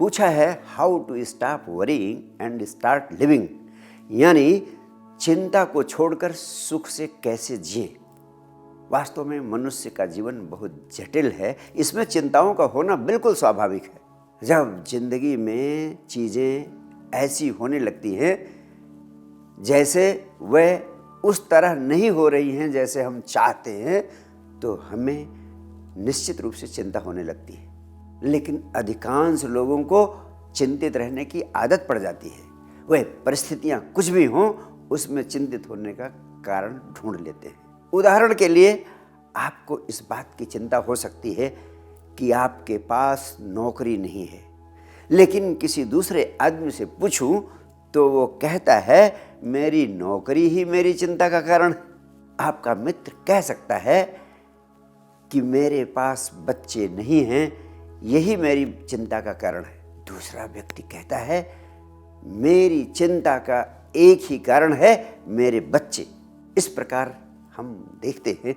पूछा है how to stop worrying and start living, यानी चिंता को छोड़कर सुख से कैसे जिए। वास्तव में मनुष्य का जीवन बहुत जटिल है, इसमें चिंताओं का होना बिल्कुल स्वाभाविक है। जब जिंदगी में चीजें ऐसी होने लगती हैं जैसे वह उस तरह नहीं हो रही हैं जैसे हम चाहते हैं, तो हमें निश्चित रूप से चिंता होने लगती है। लेकिन अधिकांश लोगों को चिंतित रहने की आदत पड़ जाती है। वह परिस्थितियां कुछ भी हों, उसमें चिंतित होने का कारण ढूंढ लेते हैं। उदाहरण के लिए आपको इस बात की चिंता हो सकती है कि आपके पास नौकरी नहीं है, लेकिन किसी दूसरे आदमी से पूछूं तो वो कहता है मेरी नौकरी ही मेरी चिंता का कारण। आपका मित्र कह सकता है कि मेरे पास बच्चे नहीं हैं, यही मेरी चिंता का कारण है। दूसरा व्यक्ति कहता है मेरी चिंता का एक ही कारण है, मेरे बच्चे। इस प्रकार हम देखते हैं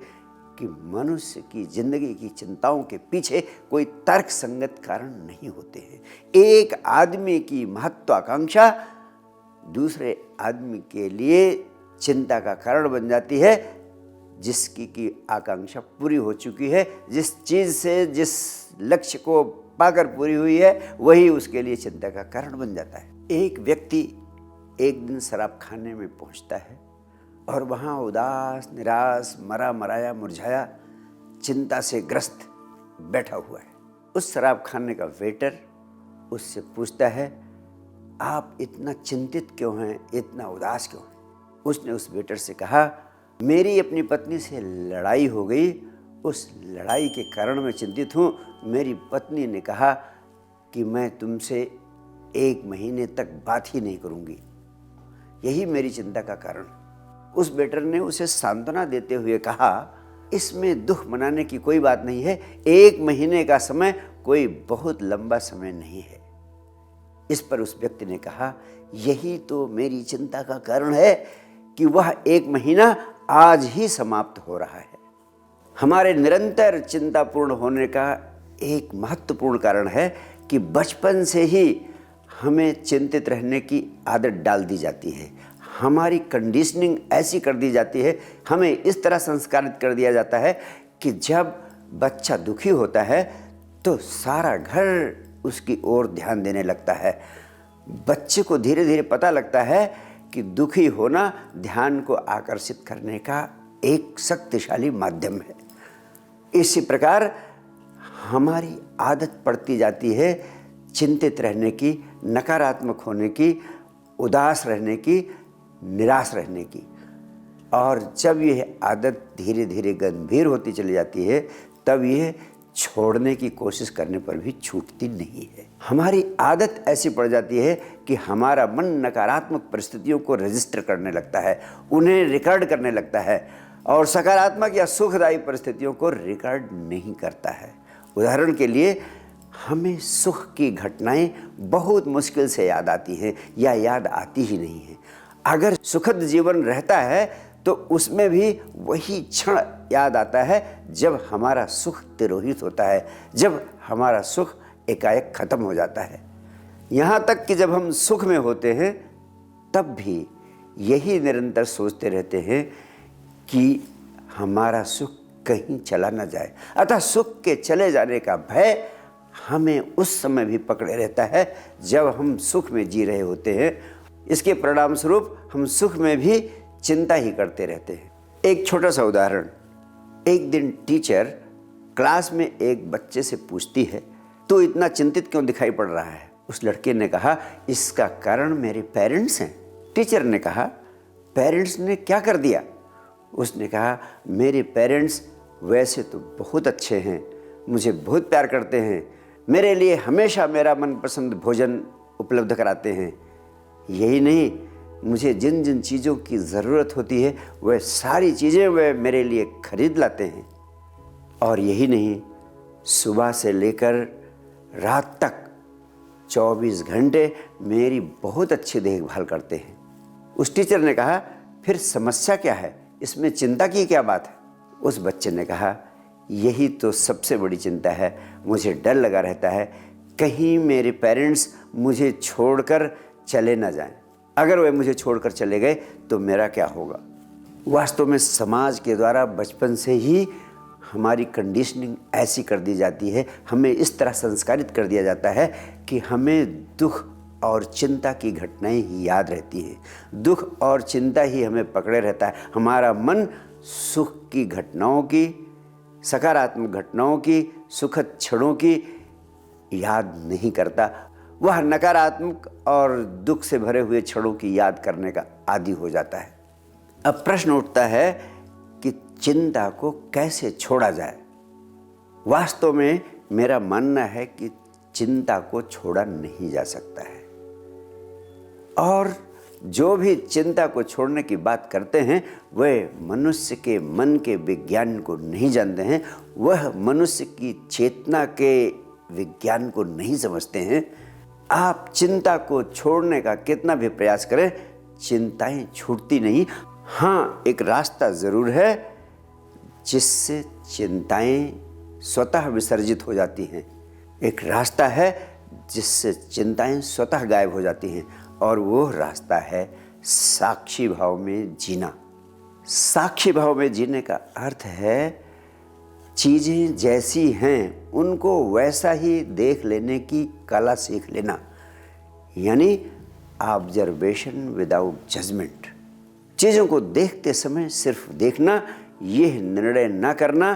कि मनुष्य की जिंदगी की चिंताओं के पीछे कोई तर्क संगत कारण नहीं होते हैं। एक आदमी की महत्वाकांक्षा दूसरे आदमी के लिए चिंता का कारण बन जाती है, जिसकी की आकांक्षा पूरी हो चुकी है। जिस चीज से जिस लक्ष्य को पाकर पूरी हुई है, वही उसके लिए चिंता का कारण बन जाता है। एक व्यक्ति एक दिन शराब खाने में पहुंचता है और वहां उदास, निराश, मरा मराया, मुरझाया, चिंता से ग्रस्त बैठा हुआ है। उस शराब खाने का वेटर उससे पूछता है आप इतना चिंतित क्यों हैं, इतना उदास क्यों हैं? उसने उस वेटर से कहा मेरी अपनी पत्नी से लड़ाई हो गई, उस लड़ाई के कारण मैं चिंतित हूँ। मेरी पत्नी ने कहा कि मैं तुमसे 1 महीने तक बात ही नहीं करूँगी, यही मेरी चिंता का कारण। उस वेटर ने उसे सांत्वना देते हुए कहा इसमें दुख मनाने की कोई बात नहीं है, 1 महीने का समय कोई बहुत लंबा समय नहीं है। इस पर उस व्यक्ति ने कहा यही तो मेरी चिंता का कारण है कि वह 1 महीना आज ही समाप्त हो रहा है। हमारे निरंतर चिंतापूर्ण होने का एक महत्वपूर्ण कारण है कि बचपन से ही हमें चिंतित रहने की आदत डाल दी जाती है। हमारी कंडीशनिंग ऐसी कर दी जाती है, हमें इस तरह संस्कारित कर दिया जाता है कि जब बच्चा दुखी होता है तो सारा घर उसकी ओर ध्यान देने लगता है। बच्चे को धीरे धीरे पता लगता है कि दुखी होना ध्यान को आकर्षित करने का एक शक्तिशाली माध्यम है। इसी प्रकार हमारी आदत पड़ती जाती है चिंतित रहने की, नकारात्मक होने की, उदास रहने की, निराश रहने की। और जब यह आदत धीरे धीरे गंभीर होती चली जाती है, तब यह छोड़ने की कोशिश करने पर भी छूटती नहीं है। हमारी आदत ऐसी पड़ जाती है कि हमारा मन नकारात्मक परिस्थितियों को रजिस्टर करने लगता है, उन्हें रिकॉर्ड करने लगता है, और सकारात्मक या सुखदायी परिस्थितियों को रिकॉर्ड नहीं करता है। उदाहरण के लिए हमें सुख की घटनाएं बहुत मुश्किल से याद आती हैं या याद आती ही नहीं है। अगर सुखद जीवन रहता है तो उसमें भी वही क्षण याद आता है जब हमारा सुख तिरोहित होता है, जब हमारा सुख एकाएक खत्म हो जाता है। यहाँ तक कि जब हम सुख में होते हैं तब भी यही निरंतर सोचते रहते हैं कि हमारा सुख कहीं चला न जाए। अतः सुख के चले जाने का भय हमें उस समय भी पकड़े रहता है जब हम सुख में जी रहे होते हैं। इसके परिणाम स्वरूप हम सुख में भी चिंता ही करते रहते हैं। एक छोटा सा उदाहरण, एक दिन टीचर क्लास में एक बच्चे से पूछती है तो इतना चिंतित क्यों दिखाई पड़ रहा है? उस लड़के ने कहा इसका कारण मेरे पेरेंट्स हैं। टीचर ने कहा पेरेंट्स ने क्या कर दिया? उसने कहा मेरे पेरेंट्स वैसे तो बहुत अच्छे हैं, मुझे बहुत प्यार करते हैं, मेरे लिए हमेशा मेरा मनपसंद भोजन उपलब्ध कराते हैं। यही नहीं, मुझे जिन जिन चीज़ों की ज़रूरत होती है वह सारी चीज़ें वे मेरे लिए खरीद लाते हैं। और यही नहीं, सुबह से लेकर रात तक 24 घंटे मेरी बहुत अच्छी देखभाल करते हैं। उस टीचर ने कहा फिर समस्या क्या है, इसमें चिंता की क्या बात है? उस बच्चे ने कहा यही तो सबसे बड़ी चिंता है, मुझे डर लगा रहता है कहीं मेरे पेरेंट्स मुझे छोड़कर चले ना जाएं। अगर वे मुझे छोड़कर चले गए तो मेरा क्या होगा। वास्तव में समाज के द्वारा बचपन से ही हमारी कंडीशनिंग ऐसी कर दी जाती है, हमें इस तरह संस्कारित कर दिया जाता है कि हमें दुख और चिंता की घटनाएं ही याद रहती हैं। दुख और चिंता ही हमें पकड़े रहता है। हमारा मन सुख की घटनाओं की, सकारात्मक घटनाओं की, सुखद क्षणों की याद नहीं करता। वह नकारात्मक और दुख से भरे हुए क्षणों की याद करने का आदी हो जाता है। अब प्रश्न उठता है कि चिंता को कैसे छोड़ा जाए। वास्तव में मेरा मानना है कि चिंता को छोड़ा नहीं जा सकता है, और जो भी चिंता को छोड़ने की बात करते हैं वह मनुष्य के मन के विज्ञान को नहीं जानते हैं, वह मनुष्य की चेतना के विज्ञान को नहीं समझते हैं। आप चिंता को छोड़ने का कितना भी प्रयास करें, चिंताएं छूटती नहीं। हाँ, एक रास्ता ज़रूर है जिससे चिंताएं स्वतः विसर्जित हो जाती हैं। एक रास्ता है जिससे चिंताएं स्वतः गायब हो जाती हैं, और वो रास्ता है साक्षी भाव में जीना। साक्षी भाव में जीने का अर्थ है चीज़ें जैसी हैं उनको वैसा ही देख लेने की कला सीख लेना, यानी ऑब्जर्वेशन विदाउट जजमेंट। चीज़ों को देखते समय सिर्फ देखना, यह निर्णय ना करना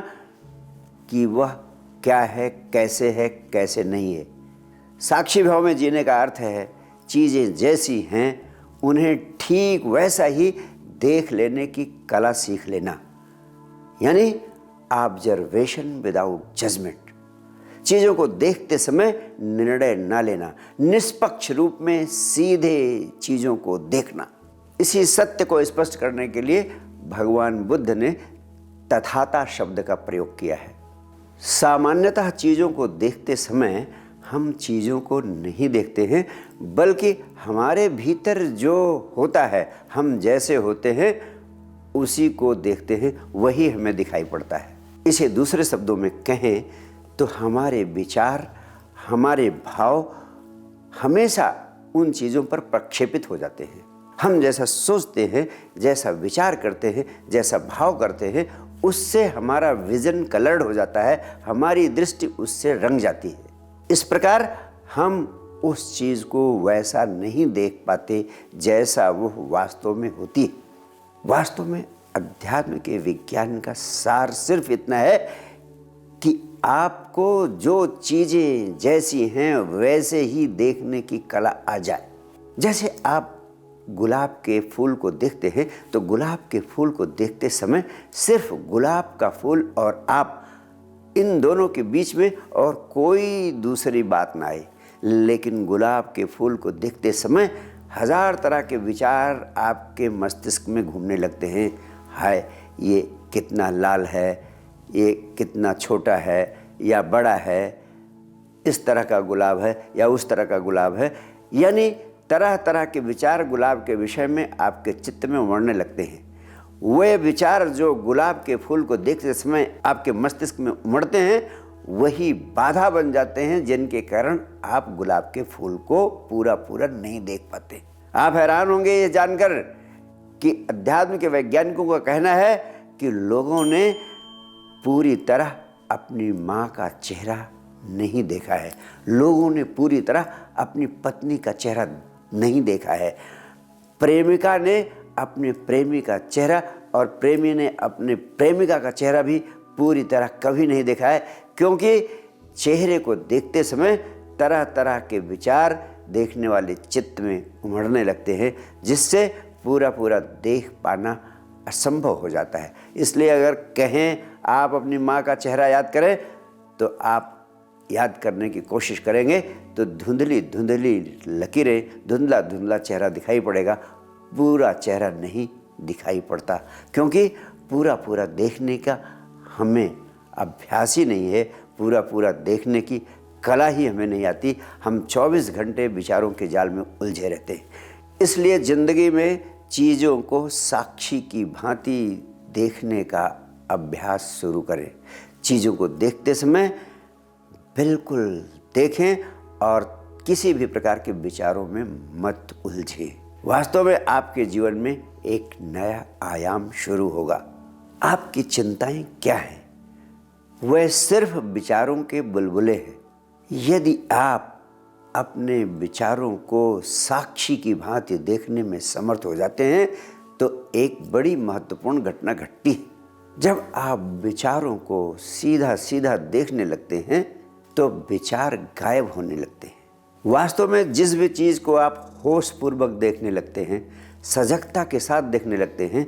कि वह क्या है, कैसे नहीं है। साक्षी भाव में जीने का अर्थ है चीज़ें जैसी हैं उन्हें ठीक वैसा ही देख लेने की कला सीख लेना, यानी ऑब्जर्वेशन विदाउट जजमेंट। चीज़ों को देखते समय निर्णय ना लेना, निष्पक्ष रूप में सीधे चीज़ों को देखना। इसी सत्य को स्पष्ट करने के लिए भगवान बुद्ध ने तथाता शब्द का प्रयोग किया है। सामान्यतः चीज़ों को देखते समय हम चीज़ों को नहीं देखते हैं, बल्कि हमारे भीतर जो होता है, हम जैसे होते हैं उसी को देखते हैं, वही हमें दिखाई पड़ता है। इसे दूसरे शब्दों में कहें तो हमारे विचार, हमारे भाव हमेशा उन चीज़ों पर प्रक्षेपित हो जाते हैं। हम जैसा सोचते हैं, जैसा विचार करते हैं, जैसा भाव करते हैं, उससे हमारा विजन कलर्ड हो जाता है, हमारी दृष्टि उससे रंग जाती है। इस प्रकार हम उस चीज़ को वैसा नहीं देख पाते जैसा वो वास्तव में होती है। वास्तव में अध्यात्म के विज्ञान का सार सिर्फ इतना है कि आपको जो चीज़ें जैसी हैं वैसे ही देखने की कला आ जाए। जैसे आप गुलाब के फूल को देखते हैं तो गुलाब के फूल को देखते समय सिर्फ गुलाब का फूल और आप, इन दोनों के बीच में और कोई दूसरी बात ना आए। लेकिन गुलाब के फूल को देखते समय हजार तरह के विचार आपके मस्तिष्क में घूमने लगते हैं। हाय, ये कितना लाल है, ये कितना छोटा है या बड़ा है, इस तरह का गुलाब है या उस तरह का गुलाब है, यानी तरह तरह के विचार गुलाब के विषय में आपके चित्त में उमड़ने लगते हैं। वे विचार जो गुलाब के फूल को देखते समय आपके मस्तिष्क में उमड़ते हैं, वही बाधा बन जाते हैं जिनके कारण आप गुलाब के फूल को पूरा नहीं देख पाते। आप हैरान होंगे ये जानकर कि अध्यात्म के वैज्ञानिकों का कहना है कि लोगों ने पूरी तरह अपनी माँ का चेहरा नहीं देखा है, लोगों ने पूरी तरह अपनी पत्नी का चेहरा नहीं देखा है, प्रेमिका ने अपने प्रेमी का चेहरा और प्रेमी ने अपने प्रेमिका का चेहरा भी पूरी तरह कभी नहीं देखा है, क्योंकि चेहरे को देखते समय तरह तरह के विचार देखने वाले चित्त में उमड़ने लगते हैं, जिससे पूरा देख पाना असंभव हो जाता है। इसलिए अगर कहें आप अपनी माँ का चेहरा याद करें तो आप याद करने की कोशिश करेंगे तो धुंधली लकीरें, धुंधला चेहरा दिखाई पड़ेगा, पूरा चेहरा नहीं दिखाई पड़ता, क्योंकि पूरा देखने का हमें अभ्यास ही नहीं है, पूरा देखने की कला ही हमें नहीं आती। हम 24 घंटे विचारों के जाल में उलझे रहते हैं। इसलिए ज़िंदगी में चीज़ों को साक्षी की भांति देखने का अभ्यास शुरू करें। चीज़ों को देखते समय बिल्कुल देखें और किसी भी प्रकार के विचारों में मत उलझे। वास्तव में आपके जीवन में एक नया आयाम शुरू होगा। आपकी चिंताएं क्या हैं? वह सिर्फ विचारों के बुलबुले हैं। यदि आप अपने विचारों को साक्षी की भांति देखने में समर्थ हो जाते हैं तो एक बड़ी महत्वपूर्ण घटना घटती है। जब आप विचारों को सीधा सीधा देखने लगते हैं तो विचार गायब होने लगते हैं। वास्तव में जिस भी चीज़ को आप होशपूर्वक देखने लगते हैं, सजगता के साथ देखने लगते हैं,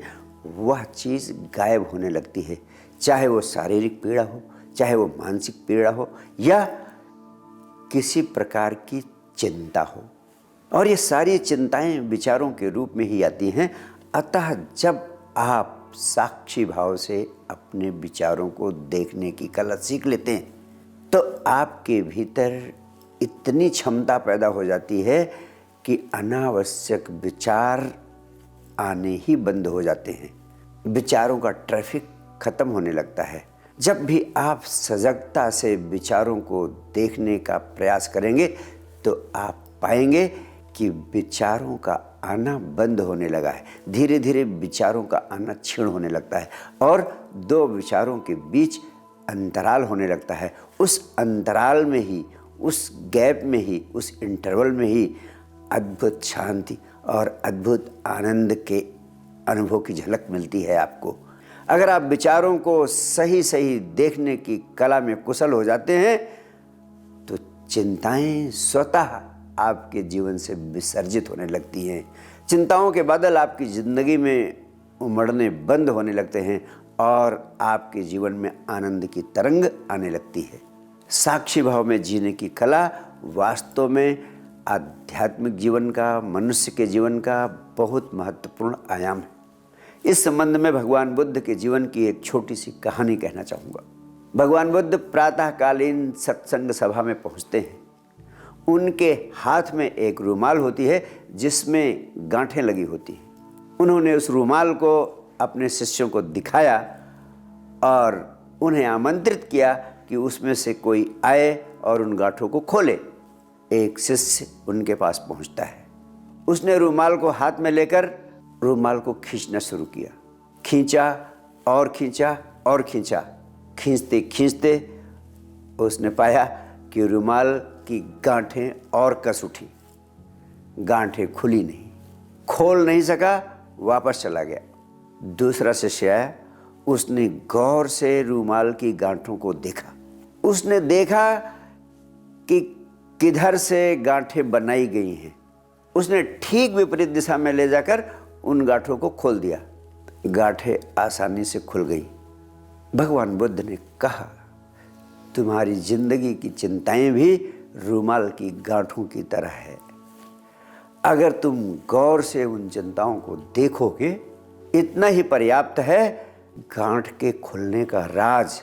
वह चीज़ गायब होने लगती है। चाहे वो शारीरिक पीड़ा हो, चाहे वो मानसिक पीड़ा हो, या किसी प्रकार की चिंता हो। और ये सारी चिंताएं विचारों के रूप में ही आती हैं। अतः जब आप साक्षी भाव से अपने विचारों को देखने की कला सीख लेते हैं तो आपके भीतर इतनी क्षमता पैदा हो जाती है कि अनावश्यक विचार आने ही बंद हो जाते हैं। विचारों का ट्रैफिक खत्म होने लगता है। जब भी आप सजगता से विचारों को देखने का प्रयास करेंगे तो आप पाएंगे कि विचारों का आना बंद होने लगा है। धीरे धीरे विचारों का आना क्षीण होने लगता है और दो विचारों के बीच अंतराल होने लगता है। उस अंतराल में ही, उस गैप में ही, उस इंटरवल में ही अद्भुत शांति और अद्भुत आनंद के अनुभव की झलक मिलती है आपको। अगर आप विचारों को सही सही देखने की कला में कुशल हो जाते हैं तो चिंताएं स्वतः आपके जीवन से विसर्जित होने लगती हैं। चिंताओं के बादल आपकी ज़िंदगी में उमड़ने बंद होने लगते हैं और आपके जीवन में आनंद की तरंग आने लगती है। साक्षी भाव में जीने की कला वास्तव में आध्यात्मिक जीवन का, मनुष्य के जीवन का बहुत महत्वपूर्ण आयाम है। इस संबंध में भगवान बुद्ध के जीवन की एक छोटी सी कहानी कहना चाहूँगा। भगवान बुद्ध प्रातःकालीन सत्संग सभा में पहुँचते हैं। उनके हाथ में एक रूमाल होती है जिसमें गांठें लगी होती हैं। उन्होंने उस रूमाल को अपने शिष्यों को दिखाया और उन्हें आमंत्रित किया कि उसमें से कोई आए और उन गांठों को खोले। एक शिष्य उनके पास पहुंचता है। उसने रूमाल को हाथ में लेकर रूमाल को खींचना शुरू किया। खींचा और खींचा और खींचा। खींचते खींचते उसने पाया कि रूमाल की गांठें और कस उठी। गांठें खुली नहीं, खोल नहीं सका, वापस चला गया। दूसरा शिष्य आया। उसने गौर से रूमाल की गांठों को देखा। उसने देखा कि किधर से गांठें बनाई गई हैं। उसने ठीक विपरीत दिशा में ले जाकर उन गांठों को खोल दिया। गांठें आसानी से खुल गई। भगवान बुद्ध ने कहा, तुम्हारी जिंदगी की चिंताएं भी रूमाल की गांठों की तरह है। अगर तुम गौर से उन चिंताओं को देखोगे, इतना ही पर्याप्त है। गांठ के खुलने का राज,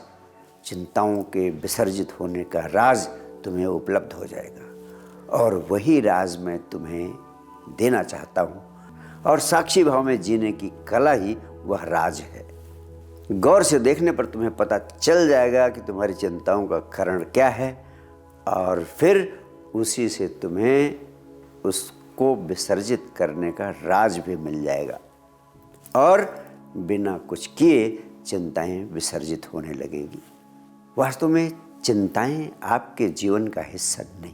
चिंताओं के विसर्जित होने का राज तुम्हें उपलब्ध हो जाएगा। और वही राज मैं तुम्हें देना चाहता हूँ। और साक्षी भाव में जीने की कला ही वह राज है। गौर से देखने पर तुम्हें पता चल जाएगा कि तुम्हारी चिंताओं का कारण क्या है और फिर उसी से तुम्हें उसको विसर्जित करने का राज भी मिल जाएगा और बिना कुछ किए चिंताएं विसर्जित होने लगेंगी। वास्तव में चिंताएं आपके जीवन का हिस्सा नहीं,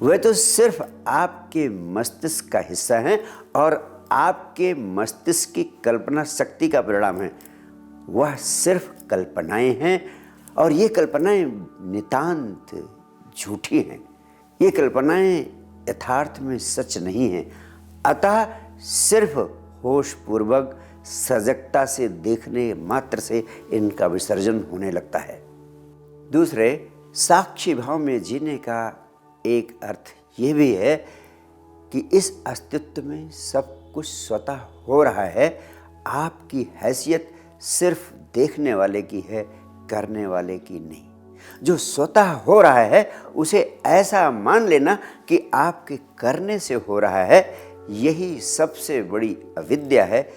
वे तो सिर्फ आपके मस्तिष्क का हिस्सा हैं और आपके मस्तिष्क की कल्पना शक्ति का परिणाम है। वह सिर्फ कल्पनाएं हैं और ये कल्पनाएं नितांत झूठी हैं। ये कल्पनाएं यथार्थ में सच नहीं हैं। अतः सिर्फ होशपूर्वक सजगता से देखने मात्र से इनका विसर्जन होने लगता है। दूसरे, साक्षी भाव में जीने का एक अर्थ ये भी है कि इस अस्तित्व में सब कुछ स्वतः हो रहा है। आपकी हैसियत सिर्फ देखने वाले की है, करने वाले की नहीं। जो स्वतः हो रहा है उसे ऐसा मान लेना कि आपके करने से हो रहा है, यही सबसे बड़ी अविद्या है,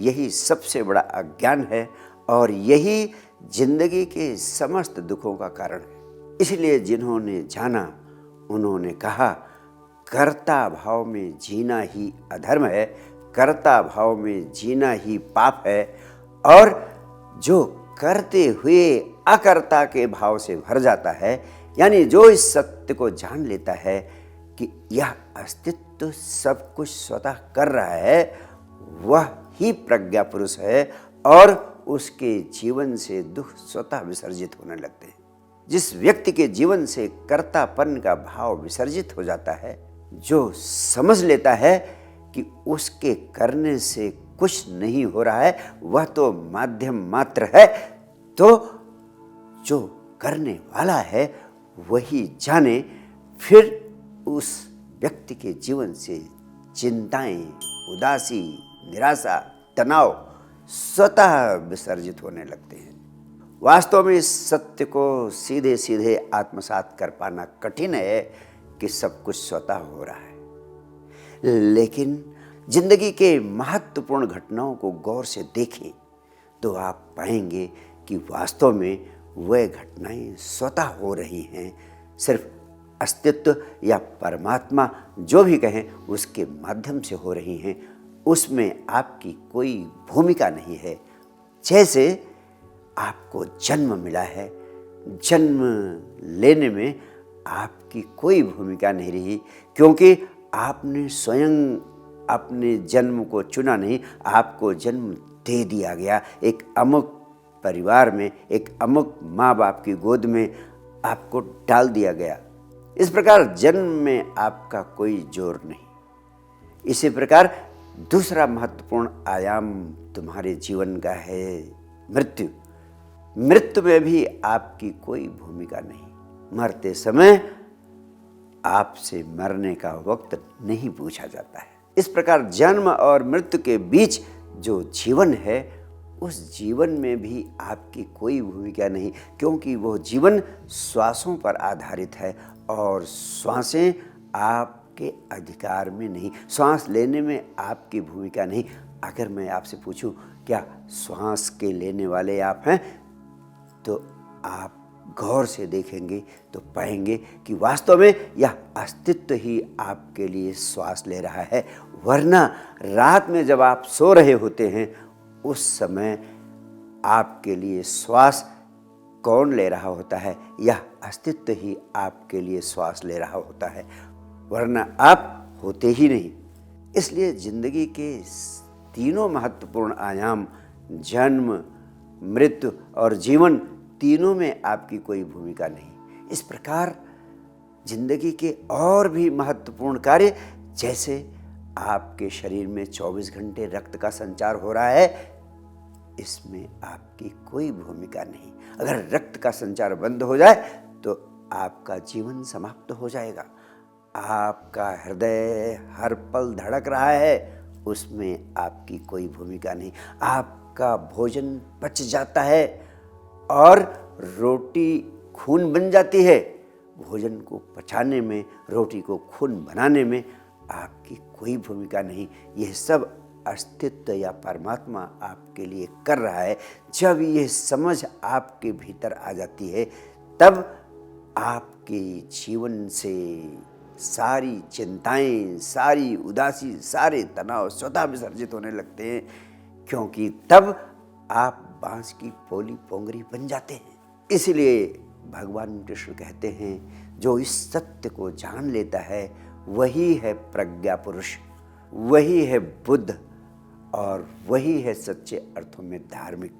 यही सबसे बड़ा अज्ञान है और यही जिंदगी के समस्त दुखों का कारण है। इसलिए जिन्होंने जाना उन्होंने कहा, कर्ता भाव में जीना ही अधर्म है, कर्ता भाव में जीना ही पाप है, और जो करते हुए अकर्ता के भाव से भर जाता है, यानी जो इस सत्य को जान लेता है कि यह अस्तित्व सब कुछ स्वतः कर रहा है, वह ही प्रज्ञा पुरुष है और उसके जीवन से दुख स्वतः विसर्जित होने लगते हैं। जिस व्यक्ति के जीवन से कर्तापन का भाव विसर्जित हो जाता है, जो समझ लेता है कि उसके करने से कुछ नहीं हो रहा है, वह तो माध्यम मात्र है, तो जो करने वाला है वही जाने, फिर उस व्यक्ति के जीवन से चिंताएं, उदासी, निराशा, तनाव स्वतः विसर्जित होने लगते हैं। वास्तव में इस सत्य को सीधे सीधे आत्मसात कर पाना कठिन है कि सब कुछ स्वतः हो रहा है, लेकिन जिंदगी के महत्वपूर्ण घटनाओं को गौर से देखें तो आप पाएंगे कि वास्तव में वह घटनाएं स्वतः हो रही हैं। सिर्फ अस्तित्व या परमात्मा जो भी कहें उसके माध्यम से हो रही हैं, उसमें आपकी कोई भूमिका नहीं है। जैसे आपको जन्म मिला है, जन्म लेने में आपकी कोई भूमिका नहीं रही, क्योंकि आपने स्वयं अपने जन्म को चुना नहीं, आपको जन्म दे दिया गया। एक अमुक परिवार में, एक अमुक माँ बाप की गोद में आपको डाल दिया गया। इस प्रकार जन्म में आपका कोई जोर नहीं। इसी प्रकार दूसरा महत्वपूर्ण आयाम तुम्हारे जीवन का है मृत्यु। मृत्यु में भी आपकी कोई भूमिका नहीं। मरते समय आपसे मरने का वक्त नहीं पूछा जाता है। इस प्रकार जन्म और मृत्यु के बीच जो जीवन है, उस जीवन में भी आपकी कोई भूमिका नहीं, क्योंकि वो जीवन श्वासों पर आधारित है और श्वासें आपके अधिकार में नहीं। श्वास लेने में आपकी भूमिका नहीं। अगर मैं आपसे पूछूं क्या श्वास के लेने वाले आप हैं, तो आप गौर से देखेंगे तो पाएंगे कि वास्तव में यह अस्तित्व ही आपके लिए श्वास ले रहा है। वरना रात में जब आप सो रहे होते हैं, उस समय आपके लिए श्वास कौन ले रहा होता है? यह अस्तित्व ही आपके लिए श्वास ले रहा होता है, वरना आप होते ही नहीं। इसलिए जिंदगी के तीनों महत्वपूर्ण आयाम, जन्म, मृत्यु और जीवन, तीनों में आपकी कोई भूमिका नहीं। इस प्रकार जिंदगी के और भी महत्वपूर्ण कार्य, जैसे आपके शरीर में 24 घंटे रक्त का संचार हो रहा है, इसमें आपकी कोई भूमिका नहीं। अगर रक्त का संचार बंद हो जाए तो आपका जीवन समाप्त हो जाएगा। आपका हृदय हर पल धड़क रहा है, उसमें आपकी कोई भूमिका नहीं। आपका भोजन पच जाता है और रोटी खून बन जाती है। भोजन को पचाने में, रोटी को खून बनाने में आपकी कोई भूमिका नहीं। यह सब अस्तित्व या परमात्मा आपके लिए कर रहा है। जब यह समझ आपके भीतर आ जाती है, तब आपके जीवन से सारी चिंताएं, सारी उदासी, सारे तनाव स्वतः विसर्जित होने लगते हैं, क्योंकि तब आप बांस की पोली पोंगरी बन जाते हैं। इसलिए भगवान कृष्ण कहते हैं, जो इस सत्य को जान लेता है वही है प्रज्ञा पुरुष, वही है बुद्ध, और वही है सच्चे अर्थों में धार्मिक,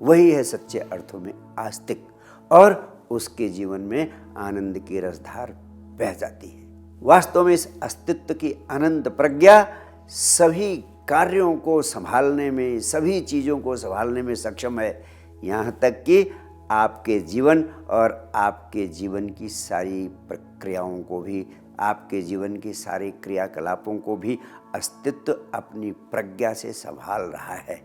वही है सच्चे अर्थों में आस्तिक, और उसके जीवन में आनंद की रसधार बह जाती है। वास्तव में इस अस्तित्व की अनंत प्रज्ञा सभी कार्यों को संभालने में, सभी चीज़ों को संभालने में सक्षम है। यहाँ तक कि आपके जीवन और आपके जीवन की सारी प्रक्रियाओं को भी, आपके जीवन की सारी क्रियाकलापों को भी अस्तित्व अपनी प्रज्ञा से संभाल रहा है।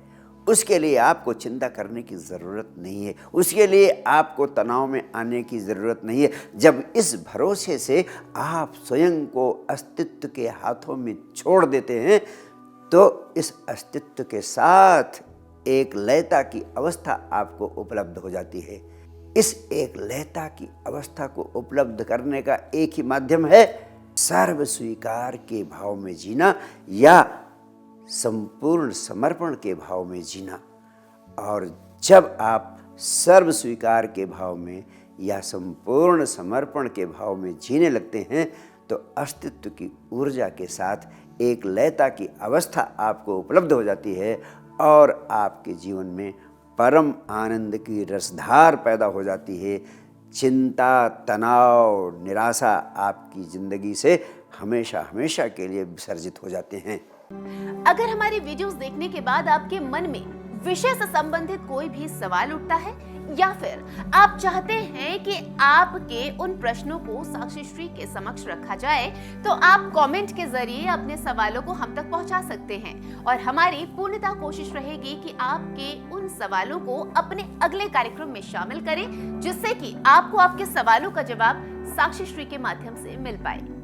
उसके लिए आपको चिंता करने की ज़रूरत नहीं है, उसके लिए आपको तनाव में आने की ज़रूरत नहीं है। जब इस भरोसे से आप स्वयं को अस्तित्व के हाथों में छोड़ देते हैं, तो इस अस्तित्व के साथ एक लयता की अवस्था आपको उपलब्ध हो जाती है। इस एक लयता की अवस्था को उपलब्ध करने का एक ही माध्यम है सर्व स्वीकार के भाव में जीना या संपूर्ण समर्पण के भाव में जीना। और जब आप सर्व स्वीकार के भाव में या संपूर्ण समर्पण के भाव में जीने लगते हैं तो अस्तित्व की ऊर्जा के साथ एक लयता की अवस्था आपको उपलब्ध हो जाती है और आपके जीवन में परम आनंद की रसधार पैदा हो जाती है। चिंता, तनाव, निराशा आपकी जिंदगी से हमेशा हमेशा के लिए विसर्जित हो जाते हैं। अगर हमारी वीडियोस देखने के बाद आपके मन में विषय से संबंधित कोई भी सवाल उठता है या फिर आप चाहते हैं कि आपके उन प्रश्नों को साक्षी के समक्ष रखा जाए तो आप कमेंट के जरिए अपने सवालों को हम तक पहुंचा सकते हैं और हमारी पूर्णतः कोशिश रहेगी कि आपके उन सवालों को अपने अगले कार्यक्रम में शामिल करें जिससे कि आपको आपके सवालों का जवाब साक्षी के माध्यम से मिल पाए।